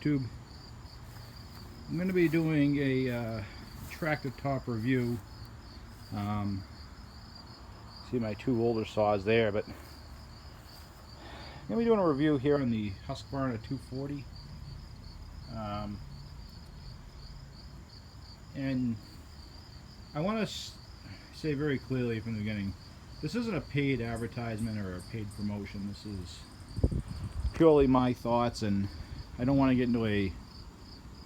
YouTube. I'm going to be doing a tractor top review. See my two older saws there, but I'm going to be doing a review here on the Husqvarna 240. And I want to say very clearly from the beginning, this isn't a paid advertisement or a paid promotion. This is purely my thoughts, and I don't want to get into a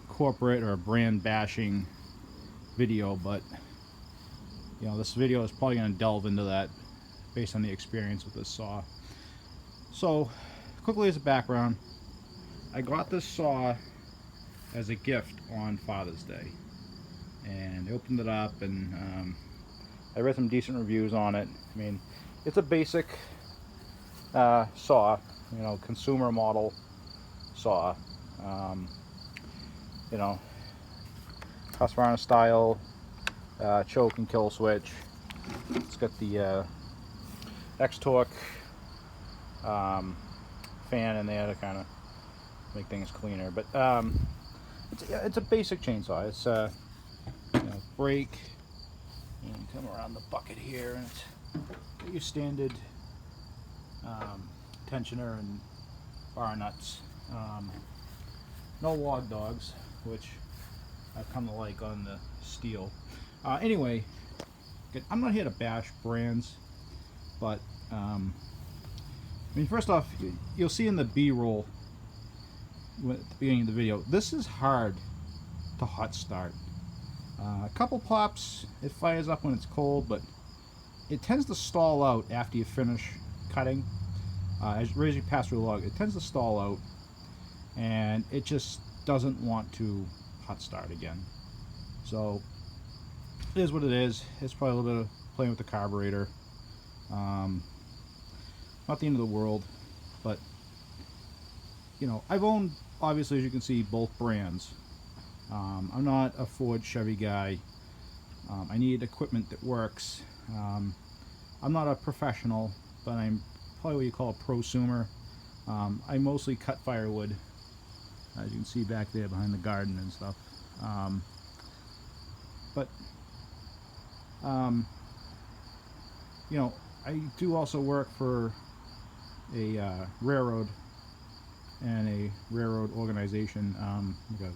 corporate or brand bashing video, but you know, this video is probably going to delve into that based on the experience with this saw. So quickly as a background, I got this saw as a gift on Father's Day, and I opened it up, and I read some decent reviews on it. I mean, it's a basic saw, you know, consumer model saw, you know, Husqvarna style choke and kill switch. It's got the X-Torque fan in there to kind of make things cleaner, but it's a basic chainsaw. It's you know, brake, and come around the bucket here, and it's got your standard tensioner and bar nuts. No log dogs, which I've come to like on the STIHL. Anyway, I'm not here to bash brands, but I mean, first off, you'll see in the BRoll at the beginning of the video, this is hard to hot start. A couple pops, it fires up when it's cold, but it tends to stall out after you finish cutting. As you pass through the log, it tends to stall out, and it just doesn't want to hot start again. So it is what it is. It's probably a little bit of playing with the carburetor. Not the end of the world, but you know, I've owned, obviously, as you can see, both brands. I'm not a Ford Chevy guy. I need equipment that works. I'm not a professional, but I'm probably what you call a prosumer. I mostly cut firewood, as you can see back there behind the garden and stuff. You know, I do also work for a railroad and a railroad organization, like a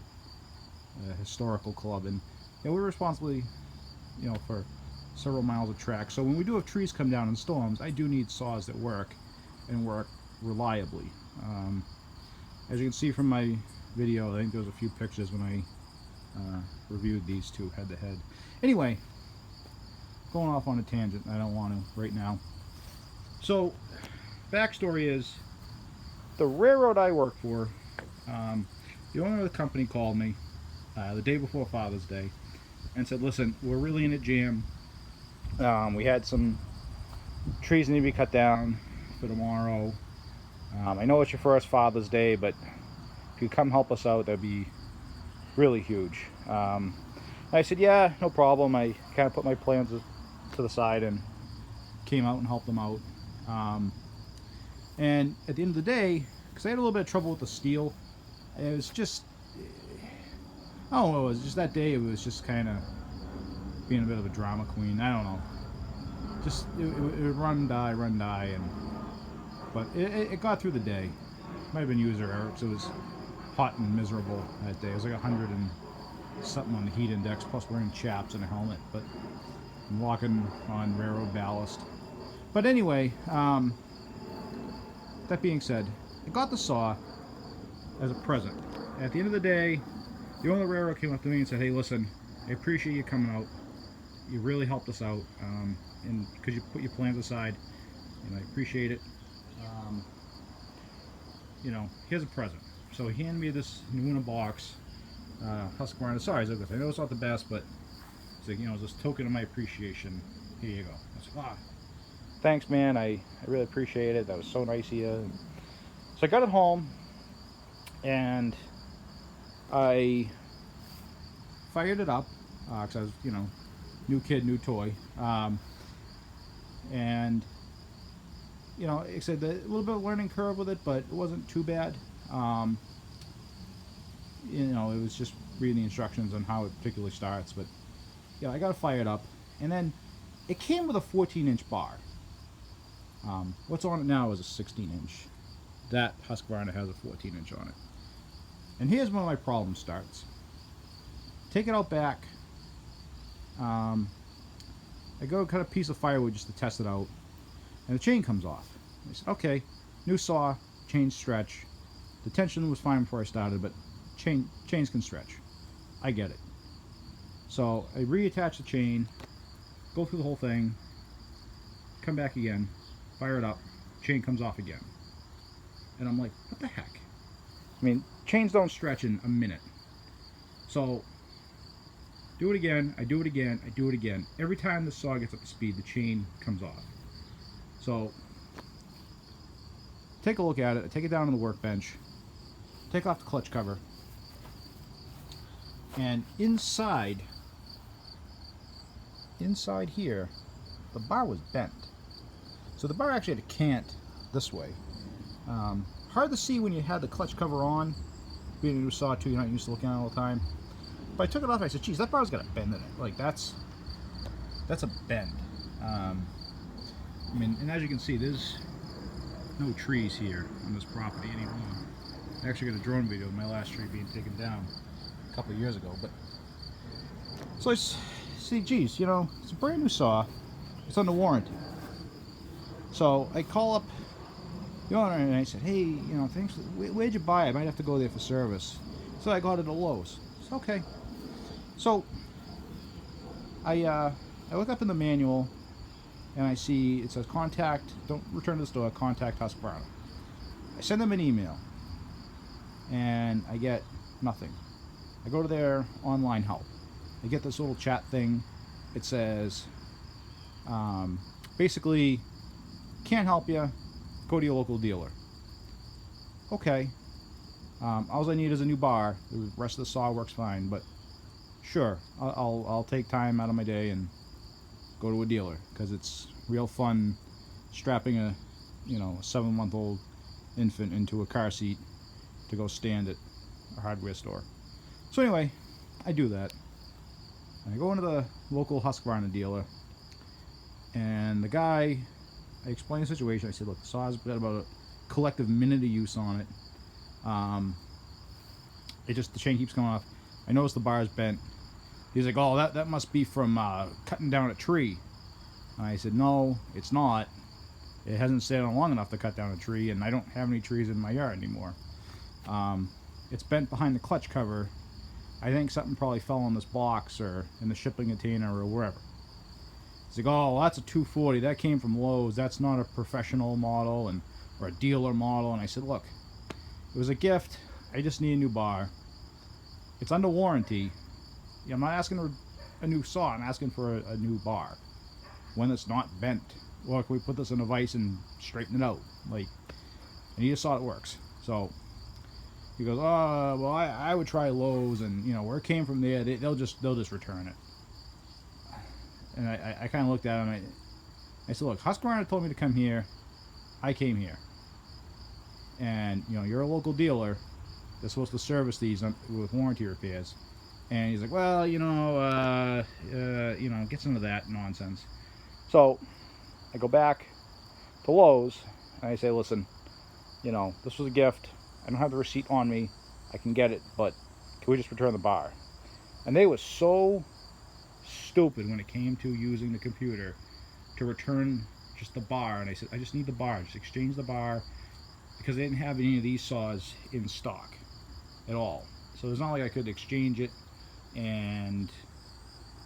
historical club, and you know, we're responsible, you know, for several miles of track. So when we do have trees come down in storms, I do need saws that work and work reliably. As you can see from my video, I think there was a few pictures when I reviewed these two head to head. Anyway, going off on a tangent, I don't want to right now. So backstory is, the railroad I work for, the owner of the company called me the day before Father's Day and said, listen, we're really in a jam. We had some trees need to be cut down for tomorrow. I know it's your first Father's Day, but if you come help us out, that'd be really huge. I said, yeah, no problem. I kind of put my plans to the side and came out and helped them out. And at the end of the day, because I had a little bit of trouble with the steel, it was just, I don't know, it was just that day, it was just kind of being a bit of a drama queen. I don't know. Just, it would run, die, and, but it got through the day. Might have been user error, because it was hot and miserable that day. It was like 100 and something on the heat index, plus wearing chaps and a helmet, but I'm walking on railroad ballast. But anyway, that being said, I got the saw as a present. At the end of the day, the owner of the railroad came up to me and said, hey, listen, I appreciate you coming out. You really helped us out, and because you put your plans aside, and I appreciate it. You know, here's a present. So he handed me this new in a box, Husqvarna. Sorry, I know it's not the best, but it's like, you know, it's this token of my appreciation. Here you go. I was like, thanks, man. I really appreciate it. That was so nice of you. So I got it home, and I fired it up because I was, you know, new kid, new toy, and you know, like I said, a little bit of learning curve with it, but it wasn't too bad. And, you know, like I said, a little bit of learning curve with it, but it wasn't too bad. And, you know, like I said, a little bit of learning curve with it, but it wasn't too bad. And, you know, like I said, a little bit of learning curve with it, but it wasn't too bad. you know, it was just reading the instructions on how it particularly starts. But yeah, I got it fired up, and then it came with a 14-inch bar. What's on it now is a 16-inch. That Husqvarna has a 14-inch on it. And here's where my problem starts. Take it out back. I go cut a piece of firewood just to test it out, and the chain comes off. I said, okay, new saw, chain stretch. The tension was fine before I started, but chains can stretch. I get it. So I reattach the chain, go through the whole thing, come back again, fire it up, chain comes off again. And I'm like, what the heck? I mean, chains don't stretch in a minute. So, do it again, I do it again, I do it again. Every time the saw gets up to speed, the chain comes off. So, take a look at it, I take it down on the workbench, take off the clutch cover, and inside here, the bar was bent. So the bar actually had to cant this way. Hard to see when you had the clutch cover on. Being a new saw too, you're not used to looking at it all the time. But I took it off and I said, geez, that bar's got a bend in it. Like, that's a bend. I mean, and as you can see, there's no trees here on this property anymore. I actually got a drone video of my last tree being taken down a couple of years ago. But so I see, geez, you know, it's a brand new saw. It's under warranty. So I call up the owner and I said, hey, you know, thanks. Where'd you buy it? I might have to go there for service. So I got it at Lowe's. It's okay. So I look up in the manual and I see it says contact, don't return to the store, contact Husqvarna. I send them an email and I get nothing. I go to their online help. I get this little chat thing. It says, basically, can't help you, go to your local dealer. Okay. All I need is a new bar. The rest of the saw works fine, but sure, I'll take time out of my day and go to a dealer, because it's real fun strapping a 7-month-old infant into a car seat to go stand at a hardware store. So anyway, I do that. I go into the local Husqvarna dealer, and the guy, I explain the situation. I said, look, the saw's got about a collective minute of use on it. The chain keeps coming off. I noticed the bar's bent. He's like, oh, that must be from cutting down a tree. And I said, no, it's not. It hasn't stayed on long enough to cut down a tree, and I don't have any trees in my yard anymore. It's bent behind the clutch cover. I think something probably fell on this box or in the shipping container or wherever. He's like, oh, well, that's a 240. That came from Lowe's. That's not a professional model or a dealer model. And I said, look, it was a gift. I just need a new bar. It's under warranty. I'm not asking for a new saw. I'm asking for a new bar. One that's not bent. Or can we put this in a vise and straighten it out? Like, I need a saw that works. So he goes, oh, well, I would try Lowe's, and where it came from there, they'll just return it. And I kind of looked at him. I said, look, Husqvarna told me to come here. I came here. And you're a local dealer. They're supposed to service these with warranty repairs. And he's like, well, gets into that nonsense. So I go back to Lowe's and I say, listen, this was a gift. I don't have the receipt on me. I can get it, but can we just return the bar? And they were so stupid when it came to using the computer to return just the bar. And I said, I just need the bar. Just exchange the bar, because they didn't have any of these saws in stock at all. So it's not like I could exchange it and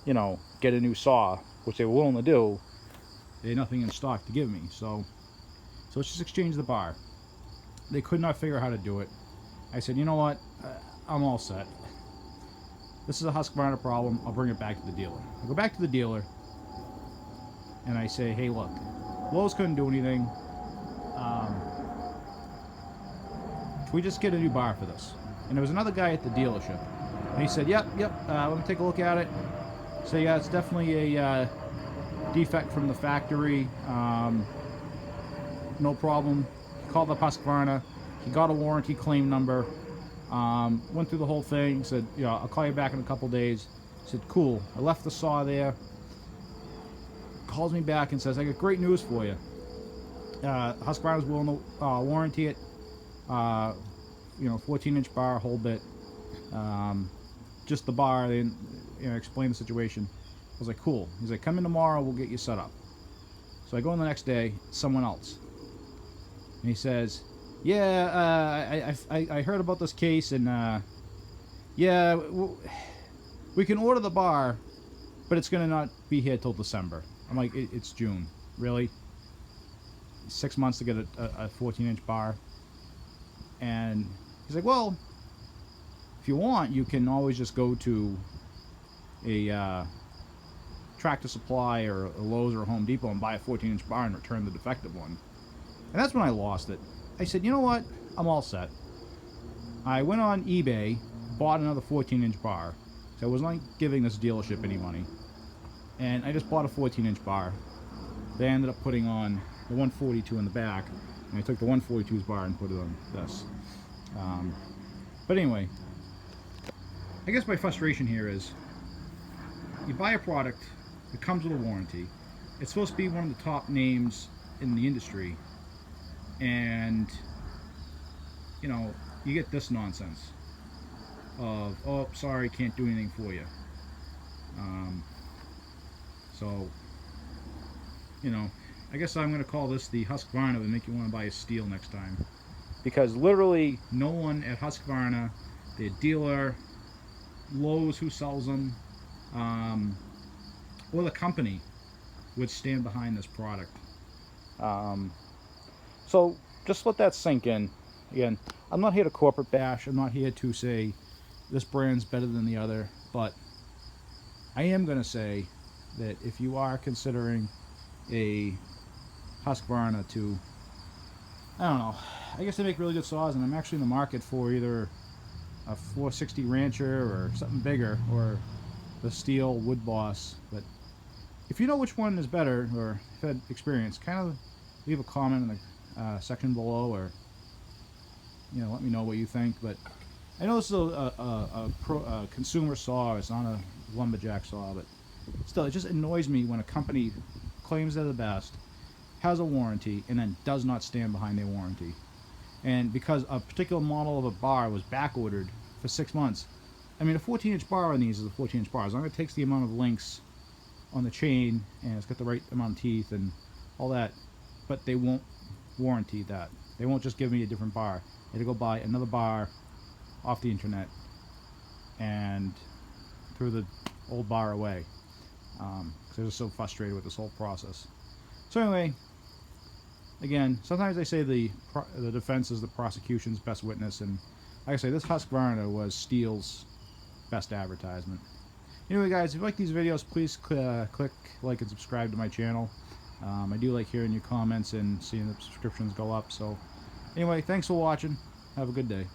get a new saw, which they were willing to do. They had nothing in stock to give me, so let's just exchange the bar. They could not figure out how to do it. I said, you know what, I'm all set. This is a Husqvarna problem. I'll bring it back to the dealer. I go back to the dealer and I say, hey, look, Lowe's couldn't do anything. Can we just get a new bar for this? And there was another guy at the dealership, and he said, yep, let me take a look at it. So yeah, it's definitely a defect from the factory. No problem. He called up Husqvarna. He got a warranty claim number. Went through the whole thing. Said, you know, I'll call you back in a couple days. Said, cool. I left the saw there. Calls me back and says, I got great news for you. Husqvarna's willing to warranty it. You know, 14-inch bar, whole bit. Just the bar. They didn't, you know, explain the situation. I was like, cool. He's like, come in tomorrow. We'll get you set up. So I go in the next day. Someone else. And he says, yeah, I heard about this case, and yeah, we can order the bar, but it's gonna not be here till December. I'm like, it's June, really? 6 months to get a 14-inch bar? And he's like, well, if you want, you can always just go to a Tractor Supply or a Lowe's or a Home Depot and buy a 14-inch bar and return the defective one. And that's when I lost it. I said, you know what? I'm all set. I went on eBay, bought another 14-inch bar. So I was not giving this dealership any money. And I just bought a 14-inch bar. They ended up putting on the 142 in the back. And I took the 142's bar and put it on this. But anyway, I guess my frustration here is, you buy a product, it comes with a warranty. It's supposed to be one of the top names in the industry. And, you know, you get this nonsense of, oh, sorry, can't do anything for you. So, you know, I guess I'm going to call this the Husqvarna to make you want to buy a STIHL next time. Because literally no one at Husqvarna, their dealer, Lowe's who sells them, or the company would stand behind this product. So just let that sink in. Again, I'm not here to corporate bash. I'm not here to say this brand's better than the other, but I am going to say that if you are considering a Husqvarna to, I don't know, I guess they make really good saws, and I'm actually in the market for either a 460 Rancher or something bigger, or the STIHL Wood Boss. But if you know which one is better, or have had experience, kind of leave a comment in the section below, or, you know, let me know what you think. But I know this is a consumer saw. It's not a lumberjack saw, but still, it just annoys me when a company claims they're the best, has a warranty, and then does not stand behind their warranty. And because a particular model of a bar was back ordered for 6 months, I mean, a 14-inch bar on these is a 14-inch bar. As long as it takes the amount of links on the chain and it's got the right amount of teeth and all that, but they won't warranty that. They won't just give me a different bar. I had to go buy another bar off the internet and threw the old bar away because I was so frustrated with this whole process. So anyway, again, sometimes they say the defense is the prosecution's best witness, and like I say, this Husqvarna was STIHL's best advertisement. Anyway, guys, if you like these videos, please click like and subscribe to my channel. I do like hearing your comments and seeing the subscriptions go up. So anyway, thanks for watching. Have a good day.